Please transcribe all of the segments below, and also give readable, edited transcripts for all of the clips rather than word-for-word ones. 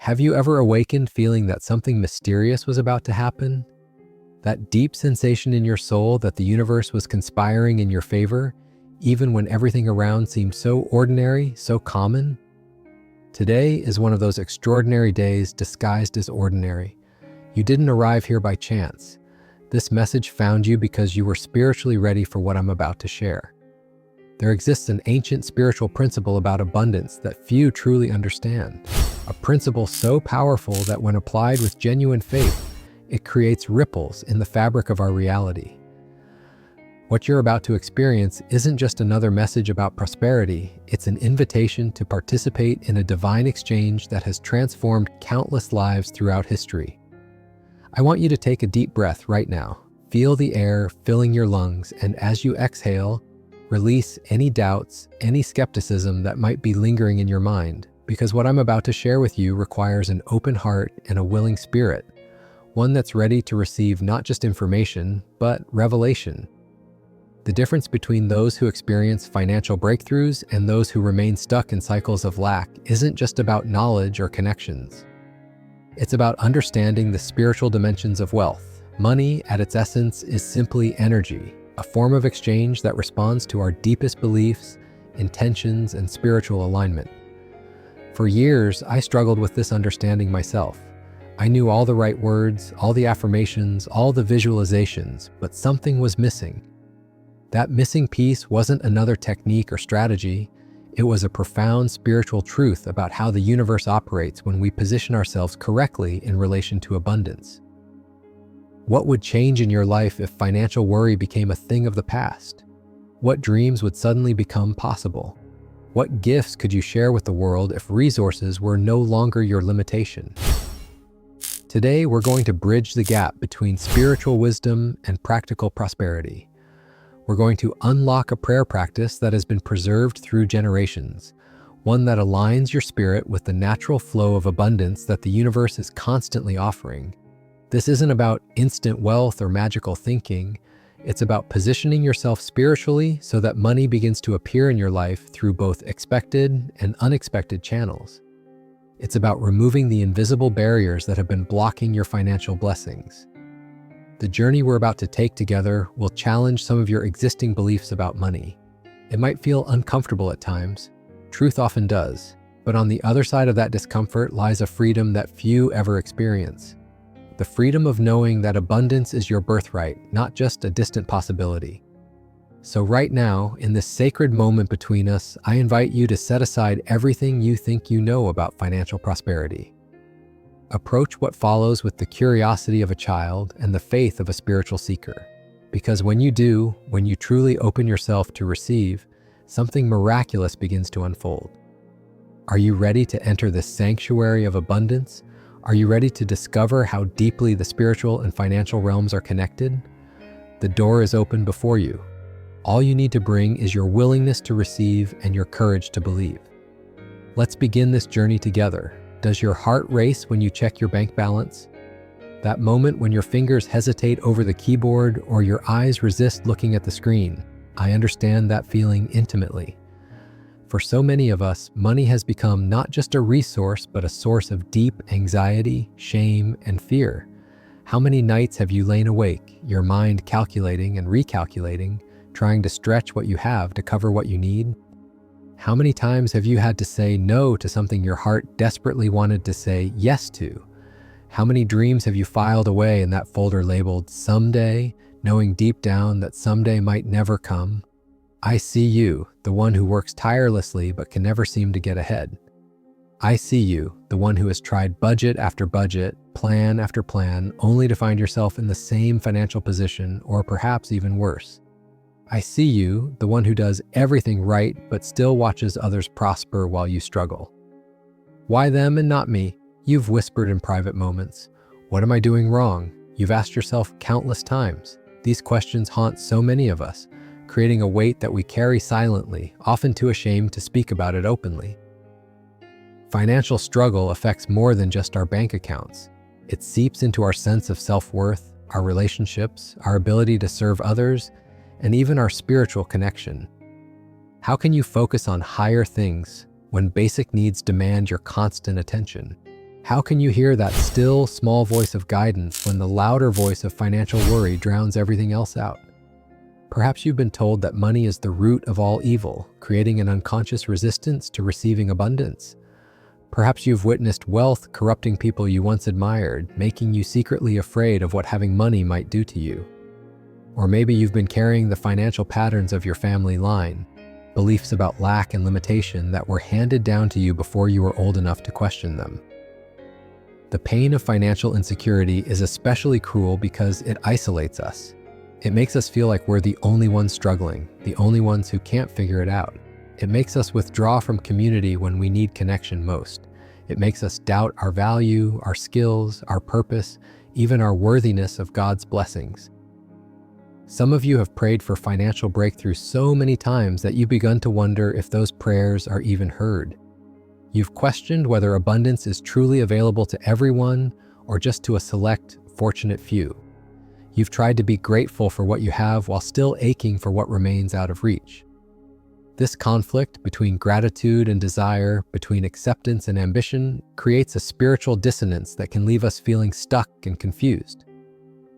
Have you ever awakened feeling that something mysterious was about to happen? That deep sensation in your soul that the universe was conspiring in your favor, even when everything around seemed so ordinary, so common? Today is one of those extraordinary days disguised as ordinary. You didn't arrive here by chance. This message found you because you were spiritually ready for what I'm about to share. There exists an ancient spiritual principle about abundance that few truly understand. A principle so powerful that when applied with genuine faith, it creates ripples in the fabric of our reality. What you're about to experience isn't just another message about prosperity, it's an invitation to participate in a divine exchange that has transformed countless lives throughout history. I want you to take a deep breath right now. Feel the air filling your lungs, and as you exhale, release any doubts, any skepticism that might be lingering in your mind, because what I'm about to share with you requires an open heart and a willing spirit, one that's ready to receive not just information, but revelation. The difference between those who experience financial breakthroughs and those who remain stuck in cycles of lack isn't just about knowledge or connections. It's about understanding the spiritual dimensions of wealth. Money, at its essence, is simply energy, a form of exchange that responds to our deepest beliefs, intentions, and spiritual alignment. For years, I struggled with this understanding myself. I knew all the right words, all the affirmations, all the visualizations, but something was missing. That missing piece wasn't another technique or strategy. It was a profound spiritual truth about how the universe operates when we position ourselves correctly in relation to abundance. What would change in your life if financial worry became a thing of the past? What dreams would suddenly become possible? What gifts could you share with the world if resources were no longer your limitation? Today, we're going to bridge the gap between spiritual wisdom and practical prosperity. We're going to unlock a prayer practice that has been preserved through generations, one that aligns your spirit with the natural flow of abundance that the universe is constantly offering. This isn't about instant wealth or magical thinking. It's about positioning yourself spiritually so that money begins to appear in your life through both expected and unexpected channels. It's about removing the invisible barriers that have been blocking your financial blessings. The journey we're about to take together will challenge some of your existing beliefs about money. It might feel uncomfortable at times. Truth often does. But on the other side of that discomfort lies a freedom that few ever experience. The freedom of knowing that abundance is your birthright, not just a distant possibility. So right now, in this sacred moment between us, I invite you to set aside everything you think you know about financial prosperity. Approach what follows with the curiosity of a child and the faith of a spiritual seeker. Because when you do, when you truly open yourself to receive, something miraculous begins to unfold. Are you ready to enter this sanctuary of abundance? Are you ready to discover how deeply the spiritual and financial realms are connected? The door is open before you. All you need to bring is your willingness to receive and your courage to believe. Let's begin this journey together. Does your heart race when you check your bank balance? That moment when your fingers hesitate over the keyboard or your eyes resist looking at the screen? I understand that feeling intimately. For so many of us, money has become not just a resource, but a source of deep anxiety, shame, and fear. How many nights have you lain awake, your mind calculating and recalculating, trying to stretch what you have to cover what you need? How many times have you had to say no to something your heart desperately wanted to say yes to? How many dreams have you filed away in that folder labeled someday, knowing deep down that someday might never come? I see you, the one who works tirelessly but can never seem to get ahead. I see you, the one who has tried budget after budget, plan after plan, only to find yourself in the same financial position or perhaps even worse. I see you, the one who does everything right but still watches others prosper while you struggle. Why them and not me? You've whispered in private moments. What am I doing wrong? You've asked yourself countless times. These questions haunt so many of us, creating a weight that we carry silently, often too ashamed to speak about it openly. Financial struggle affects more than just our bank accounts. It seeps into our sense of self-worth, our relationships, our ability to serve others, and even our spiritual connection. How can you focus on higher things when basic needs demand your constant attention? How can you hear that still, small voice of guidance when the louder voice of financial worry drowns everything else out? Perhaps you've been told that money is the root of all evil, creating an unconscious resistance to receiving abundance. Perhaps you've witnessed wealth corrupting people you once admired, making you secretly afraid of what having money might do to you. Or maybe you've been carrying the financial patterns of your family line, beliefs about lack and limitation that were handed down to you before you were old enough to question them. The pain of financial insecurity is especially cruel because it isolates us. It makes us feel like we're the only ones struggling, the only ones who can't figure it out. It makes us withdraw from community when we need connection most. It makes us doubt our value, our skills, our purpose, even our worthiness of God's blessings. Some of you have prayed for financial breakthrough so many times that you've begun to wonder if those prayers are even heard. You've questioned whether abundance is truly available to everyone or just to a select, fortunate few. You've tried to be grateful for what you have while still aching for what remains out of reach. This conflict between gratitude and desire, between acceptance and ambition, creates a spiritual dissonance that can leave us feeling stuck and confused.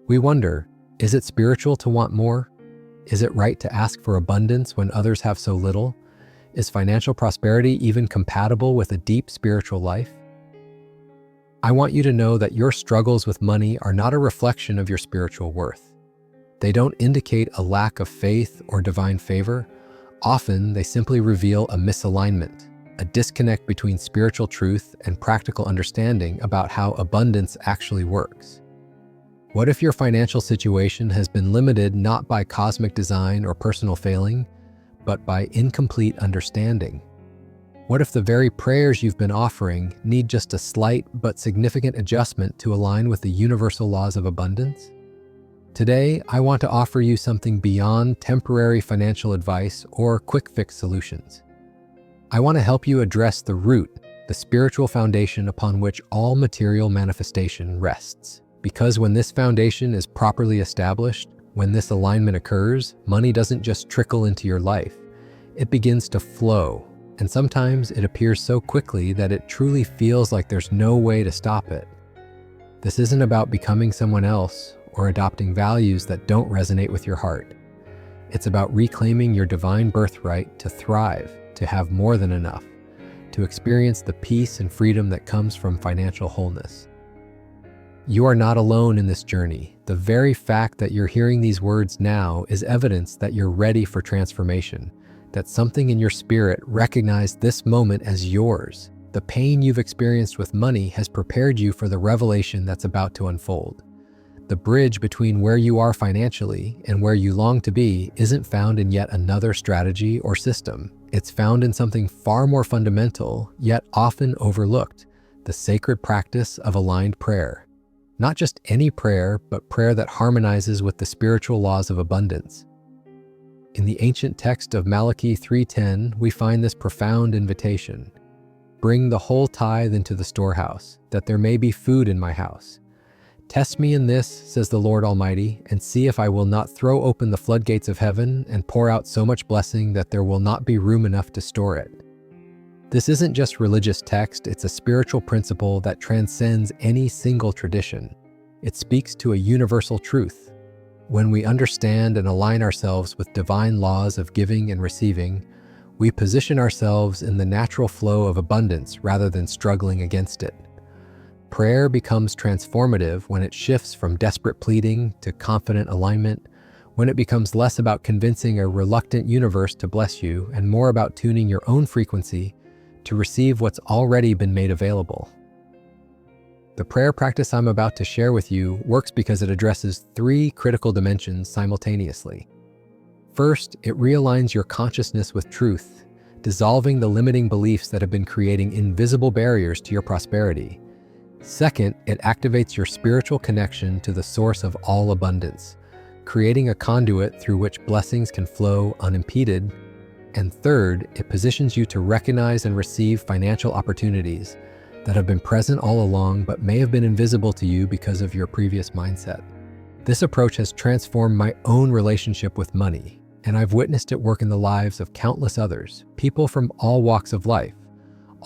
We wonder, is it spiritual to want more? Is it right to ask for abundance when others have so little? Is financial prosperity even compatible with a deep spiritual life? I want you to know that your struggles with money are not a reflection of your spiritual worth. They don't indicate a lack of faith or divine favor. Often, they simply reveal a misalignment, a disconnect between spiritual truth and practical understanding about how abundance actually works. What if your financial situation has been limited not by cosmic design or personal failing, but by incomplete understanding? What if the very prayers you've been offering need just a slight but significant adjustment to align with the universal laws of abundance? Today, I want to offer you something beyond temporary financial advice or quick-fix solutions. I want to help you address the root, the spiritual foundation upon which all material manifestation rests. Because when this foundation is properly established, when this alignment occurs, money doesn't just trickle into your life. It begins to flow, and sometimes it appears so quickly that it truly feels like there's no way to stop it. This isn't about becoming someone else or adopting values that don't resonate with your heart. It's about reclaiming your divine birthright to thrive, to have more than enough, to experience the peace and freedom that comes from financial wholeness. You are not alone in this journey. The very fact that you're hearing these words now is evidence that you're ready for transformation, that something in your spirit recognized this moment as yours. The pain you've experienced with money has prepared you for the revelation that's about to unfold. The bridge between where you are financially and where you long to be isn't found in yet another strategy or system. It's found in something far more fundamental, yet often overlooked, the sacred practice of aligned prayer. Not just any prayer, but prayer that harmonizes with the spiritual laws of abundance. In the ancient text of Malachi 3:10, we find this profound invitation. Bring the whole tithe into the storehouse, that there may be food in my house. Test me in this, says the Lord Almighty, and see if I will not throw open the floodgates of heaven and pour out so much blessing that there will not be room enough to store it. This isn't just religious text, it's a spiritual principle that transcends any single tradition. It speaks to a universal truth. When we understand and align ourselves with divine laws of giving and receiving, we position ourselves in the natural flow of abundance rather than struggling against it. Prayer becomes transformative when it shifts from desperate pleading to confident alignment, when it becomes less about convincing a reluctant universe to bless you and more about tuning your own frequency to receive what's already been made available. The prayer practice I'm about to share with you works because it addresses three critical dimensions simultaneously. First, it realigns your consciousness with truth, dissolving the limiting beliefs that have been creating invisible barriers to your prosperity. Second, it activates your spiritual connection to the source of all abundance, creating a conduit through which blessings can flow unimpeded. And third, it positions you to recognize and receive financial opportunities that have been present all along but may have been invisible to you because of your previous mindset. This approach has transformed my own relationship with money, and I've witnessed it work in the lives of countless others, people from all walks of life,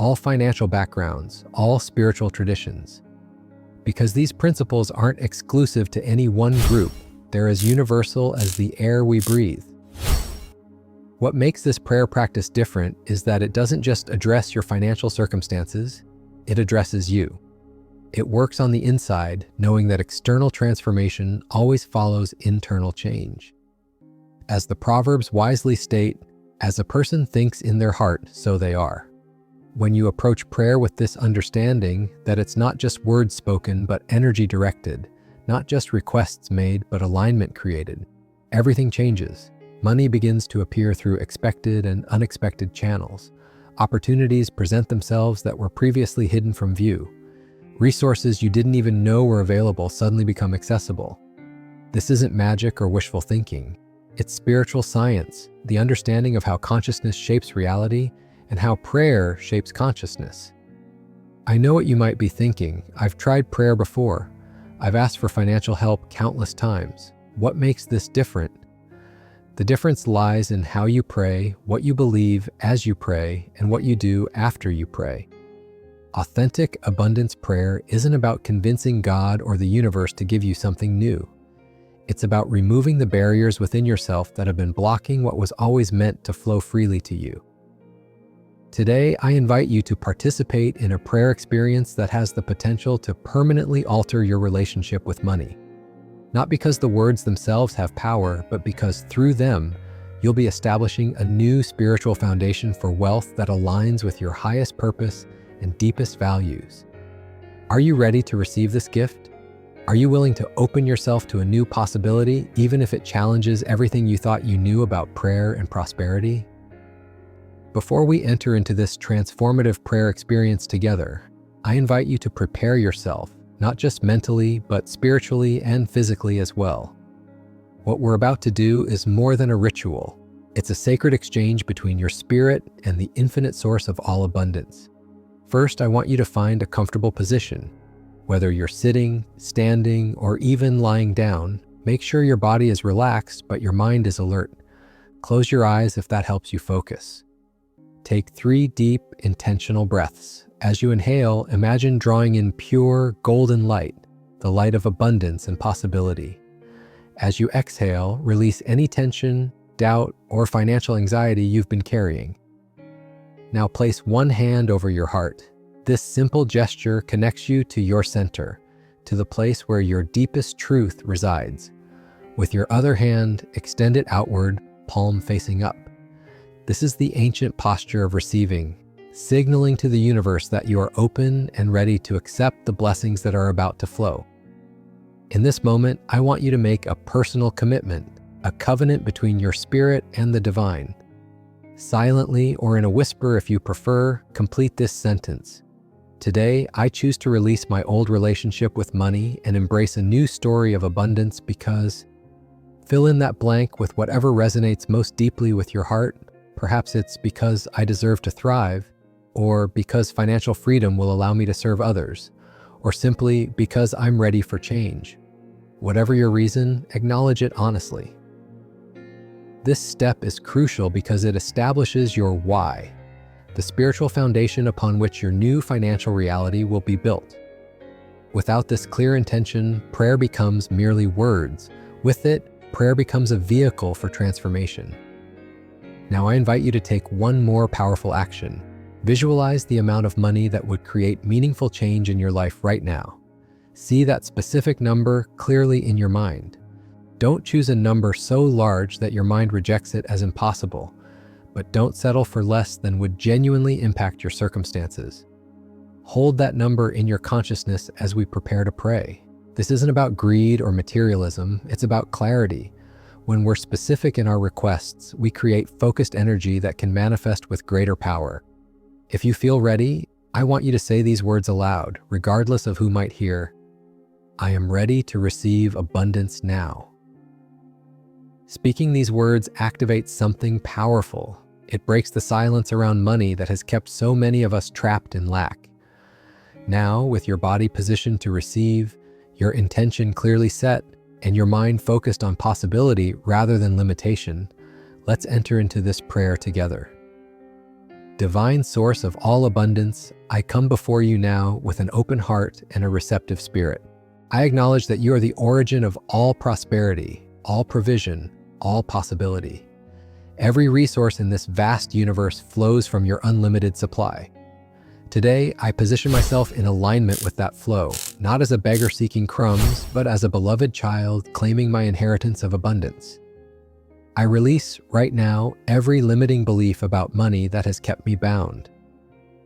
all financial backgrounds, all spiritual traditions. Because these principles aren't exclusive to any one group, they're as universal as the air we breathe. What makes this prayer practice different is that it doesn't just address your financial circumstances, it addresses you. It works on the inside, knowing that external transformation always follows internal change. As the Proverbs wisely state, "As a person thinks in their heart, so they are." When you approach prayer with this understanding that it's not just words spoken, but energy directed, not just requests made, but alignment created, everything changes. Money begins to appear through expected and unexpected channels. Opportunities present themselves that were previously hidden from view. Resources you didn't even know were available suddenly become accessible. This isn't magic or wishful thinking. It's spiritual science, the understanding of how consciousness shapes reality and how prayer shapes consciousness. I know what you might be thinking. I've tried prayer before. I've asked for financial help countless times. What makes this different? The difference lies in how you pray, what you believe as you pray, and what you do after you pray. Authentic abundance prayer isn't about convincing God or the universe to give you something new. It's about removing the barriers within yourself that have been blocking what was always meant to flow freely to you. Today, I invite you to participate in a prayer experience that has the potential to permanently alter your relationship with money. Not because the words themselves have power, but because through them, you'll be establishing a new spiritual foundation for wealth that aligns with your highest purpose and deepest values. Are you ready to receive this gift? Are you willing to open yourself to a new possibility, even if it challenges everything you thought you knew about prayer and prosperity? Before we enter into this transformative prayer experience together, I invite you to prepare yourself, not just mentally, but spiritually and physically as well. What we're about to do is more than a ritual. It's a sacred exchange between your spirit and the infinite source of all abundance. First, I want you to find a comfortable position. Whether you're sitting, standing, or even lying down, make sure your body is relaxed, but your mind is alert. Close your eyes if that helps you focus. Take 3 deep, intentional breaths. As you inhale, imagine drawing in pure, golden light, the light of abundance and possibility. As you exhale, release any tension, doubt, or financial anxiety you've been carrying. Now place one hand over your heart. This simple gesture connects you to your center, to the place where your deepest truth resides. With your other hand, extend it outward, palm facing up. This is the ancient posture of receiving, signaling to the universe that you are open and ready to accept the blessings that are about to flow. In this moment, I want you to make a personal commitment, a covenant between your spirit and the divine. Silently or in a whisper if you prefer, complete this sentence. Today, I choose to release my old relationship with money and embrace a new story of abundance because... Fill in that blank with whatever resonates most deeply with your heart. Perhaps it's because I deserve to thrive, or because financial freedom will allow me to serve others, or simply because I'm ready for change. Whatever your reason, acknowledge it honestly. This step is crucial because it establishes your why, the spiritual foundation upon which your new financial reality will be built. Without this clear intention, prayer becomes merely words. With it, prayer becomes a vehicle for transformation. Now I invite you to take one more powerful action. Visualize the amount of money that would create meaningful change in your life right now. See that specific number clearly in your mind. Don't choose a number so large that your mind rejects it as impossible, but don't settle for less than would genuinely impact your circumstances. Hold that number in your consciousness as we prepare to pray. This isn't about greed or materialism, it's about clarity. When we're specific in our requests, we create focused energy that can manifest with greater power. If you feel ready, I want you to say these words aloud, regardless of who might hear. I am ready to receive abundance now. Speaking these words activates something powerful. It breaks the silence around money that has kept so many of us trapped in lack. Now, with your body positioned to receive, your intention clearly set, and your mind focused on possibility rather than limitation, let's enter into this prayer together. Divine source of all abundance, I come before you now with an open heart and a receptive spirit. I acknowledge that you are the origin of all prosperity, all provision, all possibility. Every resource in this vast universe flows from your unlimited supply. Today, I position myself in alignment with that flow, not as a beggar seeking crumbs, but as a beloved child claiming my inheritance of abundance. I release, right now, every limiting belief about money that has kept me bound.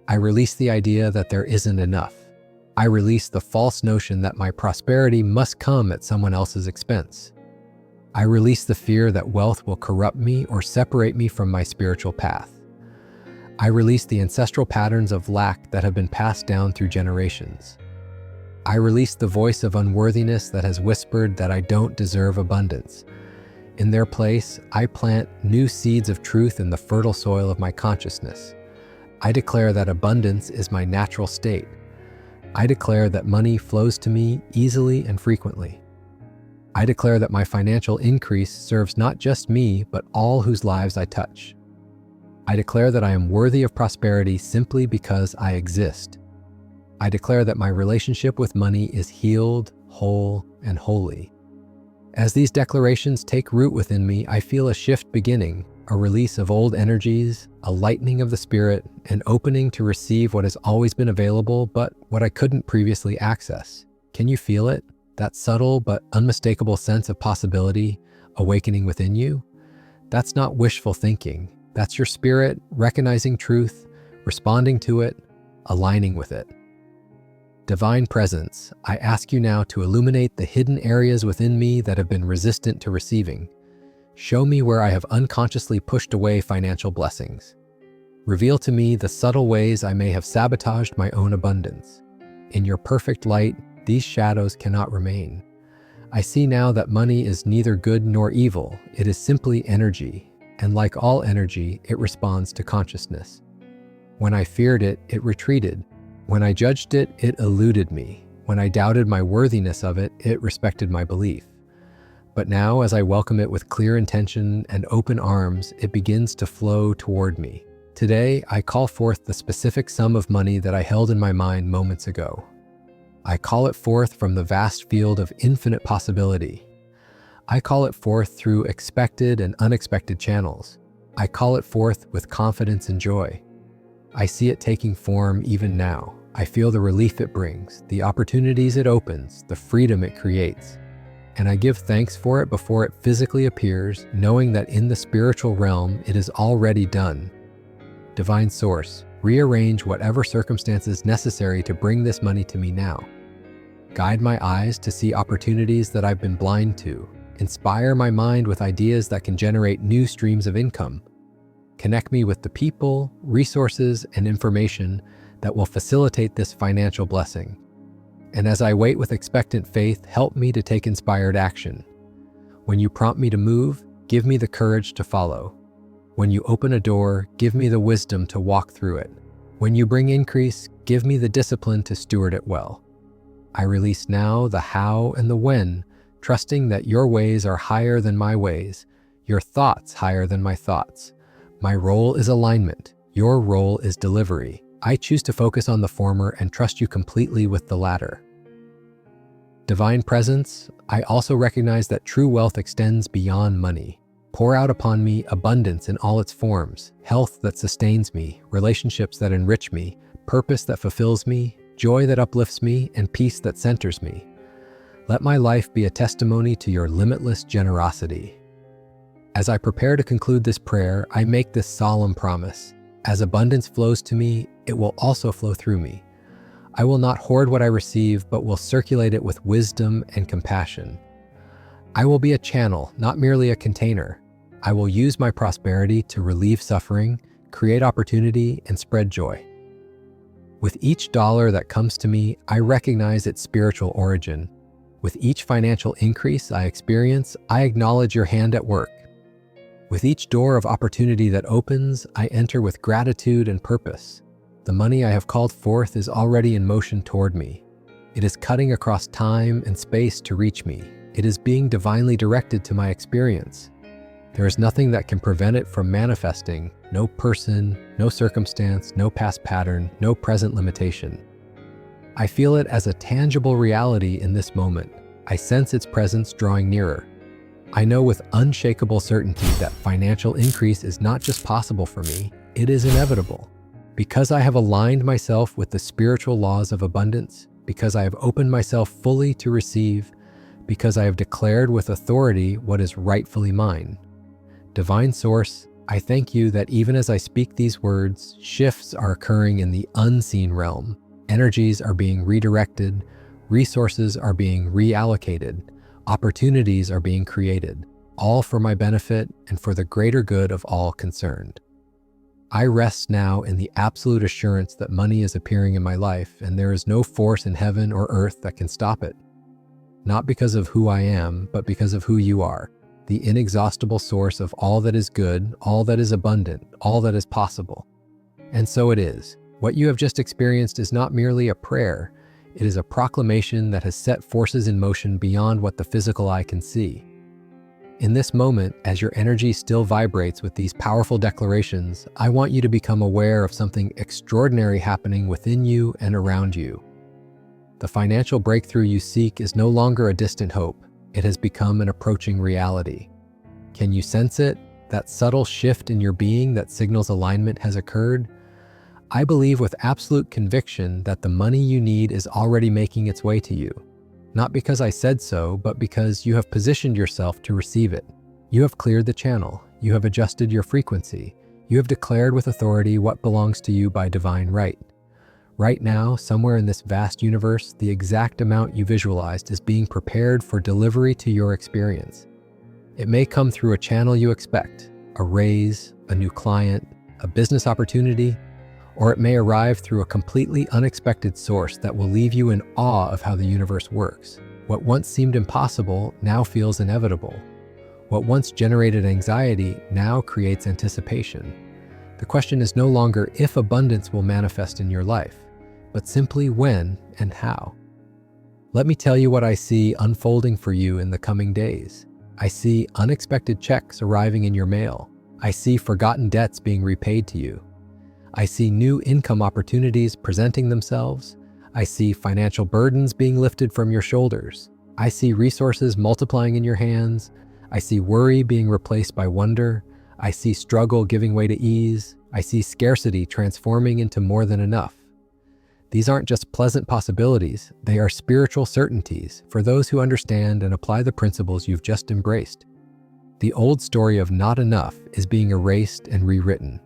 I release the idea that there isn't enough. I release the false notion that my prosperity must come at someone else's expense. I release the fear that wealth will corrupt me or separate me from my spiritual path. I release the ancestral patterns of lack that have been passed down through generations. I release the voice of unworthiness that has whispered that I don't deserve abundance. In their place, I plant new seeds of truth in the fertile soil of my consciousness. I declare that abundance is my natural state. I declare that money flows to me easily and frequently. I declare that my financial increase serves not just me, but all whose lives I touch. I declare that I am worthy of prosperity simply because I exist. I declare that my relationship with money is healed, whole, and holy. As these declarations take root within me, I feel a shift beginning, a release of old energies, a lightening of the spirit, an opening to receive what has always been available, but what I couldn't previously access. Can you feel it? That subtle but unmistakable sense of possibility awakening within you? That's not wishful thinking. That's your spirit recognizing truth, responding to it, aligning with it. Divine Presence, I ask you now to illuminate the hidden areas within me that have been resistant to receiving. Show me where I have unconsciously pushed away financial blessings. Reveal to me the subtle ways I may have sabotaged my own abundance. In your perfect light, these shadows cannot remain. I see now that money is neither good nor evil. It is simply energy, and like all energy, it responds to consciousness. When I feared it, it retreated. When I judged it, it eluded me. When I doubted my worthiness of it, it respected my belief. But now, as I welcome it with clear intention and open arms, it begins to flow toward me. Today, I call forth the specific sum of money that I held in my mind moments ago. I call it forth from the vast field of infinite possibility. I call it forth through expected and unexpected channels. I call it forth with confidence and joy. I see it taking form even now. I feel the relief it brings, the opportunities it opens, the freedom it creates. And I give thanks for it before it physically appears, knowing that in the spiritual realm it is already done. Divine Source, rearrange whatever circumstances necessary to bring this money to me now. Guide my eyes to see opportunities that I've been blind to. Inspire my mind with ideas that can generate new streams of income. Connect me with the people, resources, and information that will facilitate this financial blessing. And as I wait with expectant faith, help me to take inspired action. When you prompt me to move, give me the courage to follow. When you open a door, give me the wisdom to walk through it. When you bring increase, give me the discipline to steward it well. I release now the how and the when, trusting that your ways are higher than my ways, your thoughts higher than my thoughts. My role is alignment. Your role is delivery. I choose to focus on the former and trust you completely with the latter. Divine Presence, I also recognize that true wealth extends beyond money. Pour out upon me abundance in all its forms, health that sustains me, relationships that enrich me, purpose that fulfills me, joy that uplifts me, and peace that centers me. Let my life be a testimony to your limitless generosity. As I prepare to conclude this prayer, I make this solemn promise. As abundance flows to me, it will also flow through me. I will not hoard what I receive, but will circulate it with wisdom and compassion. I will be a channel, not merely a container. I will use my prosperity to relieve suffering, create opportunity, and spread joy. With each dollar that comes to me, I recognize its spiritual origin. With each financial increase I experience, I acknowledge your hand at work. With each door of opportunity that opens, I enter with gratitude and purpose. The money I have called forth is already in motion toward me. It is cutting across time and space to reach me. It is being divinely directed to my experience. There is nothing that can prevent it from manifesting, no person, no circumstance, no past pattern, no present limitation. I feel it as a tangible reality in this moment. I sense its presence drawing nearer. I know with unshakable certainty that financial increase is not just possible for me, it is inevitable. Because I have aligned myself with the spiritual laws of abundance, because I have opened myself fully to receive, because I have declared with authority what is rightfully mine. Divine Source, I thank you that even as I speak these words, shifts are occurring in the unseen realm. Energies are being redirected, resources are being reallocated, opportunities are being created, all for my benefit and for the greater good of all concerned. I rest now in the absolute assurance that money is appearing in my life and there is no force in heaven or earth that can stop it. Not because of who I am, but because of who you are, the inexhaustible source of all that is good, all that is abundant, all that is possible. And so it is. What you have just experienced is not merely a prayer, it is a proclamation that has set forces in motion beyond what the physical eye can see. In this moment, as your energy still vibrates with these powerful declarations, I want you to become aware of something extraordinary happening within you and around you. The financial breakthrough you seek is no longer a distant hope, it has become an approaching reality. Can you sense it? That subtle shift in your being that signals alignment has occurred? I believe with absolute conviction that the money you need is already making its way to you. Not because I said so, but because you have positioned yourself to receive it. You have cleared the channel, you have adjusted your frequency, you have declared with authority what belongs to you by divine right. Right now, somewhere in this vast universe, the exact amount you visualized is being prepared for delivery to your experience. It may come through a channel you expect, a raise, a new client, a business opportunity, or it may arrive through a completely unexpected source that will leave you in awe of how the universe works. What once seemed impossible now feels inevitable. What once generated anxiety now creates anticipation. The question is no longer if abundance will manifest in your life, but simply when and how. Let me tell you what I see unfolding for you in the coming days. I see unexpected checks arriving in your mail. I see forgotten debts being repaid to you. I see new income opportunities presenting themselves. I see financial burdens being lifted from your shoulders. I see resources multiplying in your hands. I see worry being replaced by wonder. I see struggle giving way to ease. I see scarcity transforming into more than enough. These aren't just pleasant possibilities, they are spiritual certainties for those who understand and apply the principles you've just embraced. The old story of not enough is being erased and rewritten.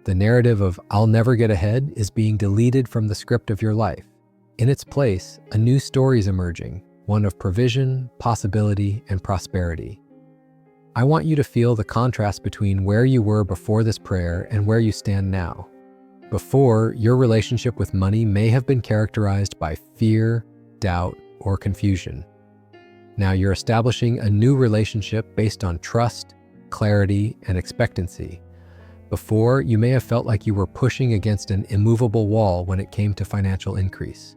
The narrative of "I'll never get ahead" is being deleted from the script of your life. In its place, a new story is emerging, one of provision, possibility, and prosperity. I want you to feel the contrast between where you were before this prayer and where you stand now. Before, your relationship with money may have been characterized by fear, doubt, or confusion. Now you're establishing a new relationship based on trust, clarity, and expectancy. Before, you may have felt like you were pushing against an immovable wall when it came to financial increase.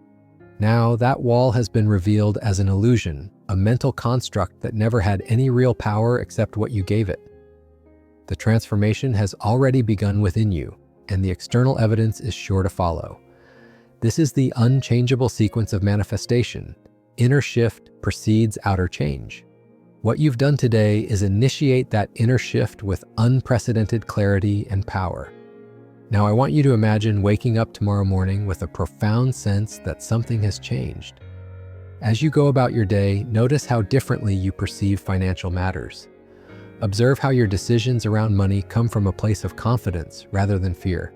Now, that wall has been revealed as an illusion, a mental construct that never had any real power except what you gave it. The transformation has already begun within you, and the external evidence is sure to follow. This is the unchangeable sequence of manifestation. Inner shift precedes outer change. What you've done today is initiate that inner shift with unprecedented clarity and power. Now I want you to imagine waking up tomorrow morning with a profound sense that something has changed. As you go about your day, notice how differently you perceive financial matters. Observe how your decisions around money come from a place of confidence rather than fear.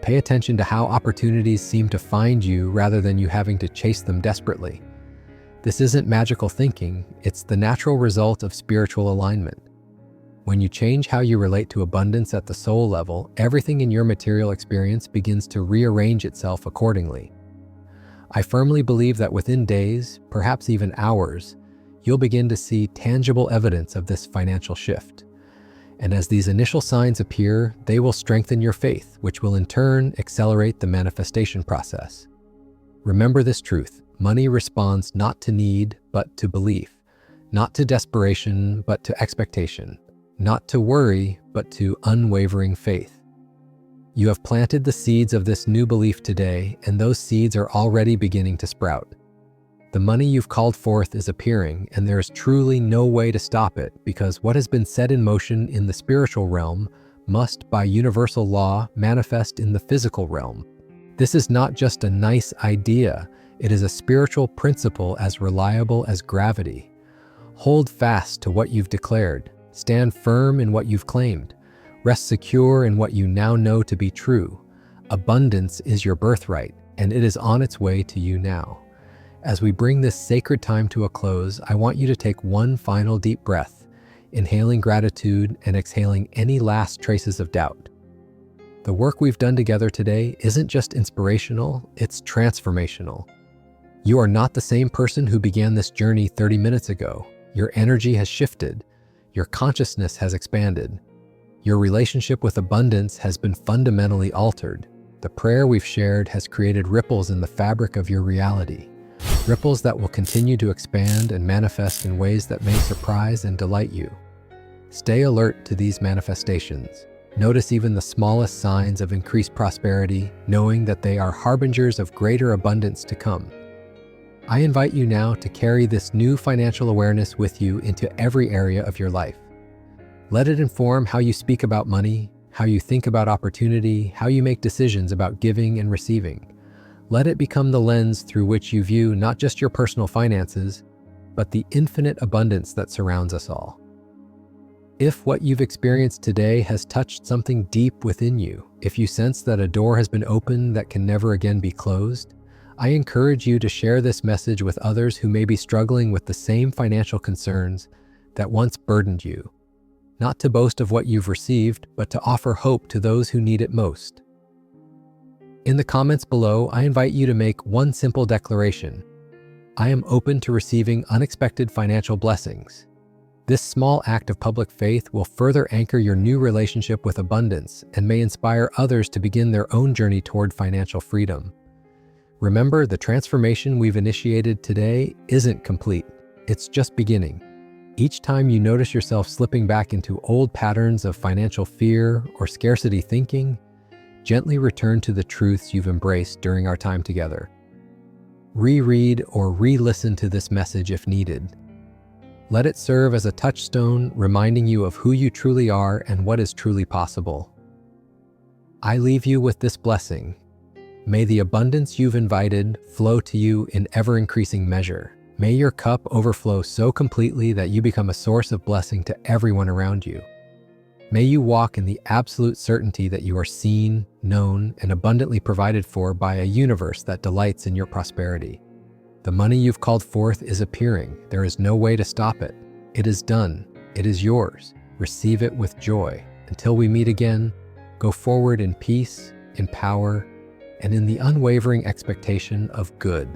Pay attention to how opportunities seem to find you rather than you having to chase them desperately. This isn't magical thinking, it's the natural result of spiritual alignment. When you change how you relate to abundance at the soul level, everything in your material experience begins to rearrange itself accordingly. I firmly believe that within days, perhaps even hours, you'll begin to see tangible evidence of this financial shift. And as these initial signs appear, they will strengthen your faith, which will in turn accelerate the manifestation process. Remember this truth: money responds not to need, but to belief, not to desperation, but to expectation, not to worry, but to unwavering faith. You have planted the seeds of this new belief today, and those seeds are already beginning to sprout. The money you've called forth is appearing, and there is truly no way to stop it, because what has been set in motion in the spiritual realm must, by universal law, manifest in the physical realm. This is not just a nice idea, it is a spiritual principle as reliable as gravity. Hold fast to what you've declared. Stand firm in what you've claimed. Rest secure in what you now know to be true. Abundance is your birthright, and it is on its way to you now. As we bring this sacred time to a close, I want you to take one final deep breath, inhaling gratitude and exhaling any last traces of doubt. The work we've done together today isn't just inspirational, it's transformational. You are not the same person who began this journey 30 minutes ago. Your energy has shifted. Your consciousness has expanded. Your relationship with abundance has been fundamentally altered. The prayer we've shared has created ripples in the fabric of your reality. Ripples that will continue to expand and manifest in ways that may surprise and delight you. Stay alert to these manifestations. Notice even the smallest signs of increased prosperity, knowing that they are harbingers of greater abundance to come. I invite you now to carry this new financial awareness with you into every area of your life. Let it inform how you speak about money, how you think about opportunity, how you make decisions about giving and receiving. Let it become the lens through which you view not just your personal finances, but the infinite abundance that surrounds us all. If what you've experienced today has touched something deep within you, if you sense that a door has been opened that can never again be closed, I encourage you to share this message with others who may be struggling with the same financial concerns that once burdened you. Not to boast of what you've received, but to offer hope to those who need it most. In the comments below, I invite you to make one simple declaration. I am open to receiving unexpected financial blessings. This small act of public faith will further anchor your new relationship with abundance and may inspire others to begin their own journey toward financial freedom. Remember, the transformation we've initiated today isn't complete. It's just beginning. Each time you notice yourself slipping back into old patterns of financial fear or scarcity thinking, gently return to the truths you've embraced during our time together. Reread or re-listen to this message if needed. Let it serve as a touchstone reminding you of who you truly are and what is truly possible. I leave you with this blessing. May the abundance you've invited flow to you in ever-increasing measure. May your cup overflow so completely that you become a source of blessing to everyone around you. May you walk in the absolute certainty that you are seen, known, and abundantly provided for by a universe that delights in your prosperity. The money you've called forth is appearing. There is no way to stop it. It is done. It is yours. Receive it with joy. Until we meet again, go forward in peace, in power, and in the unwavering expectation of good.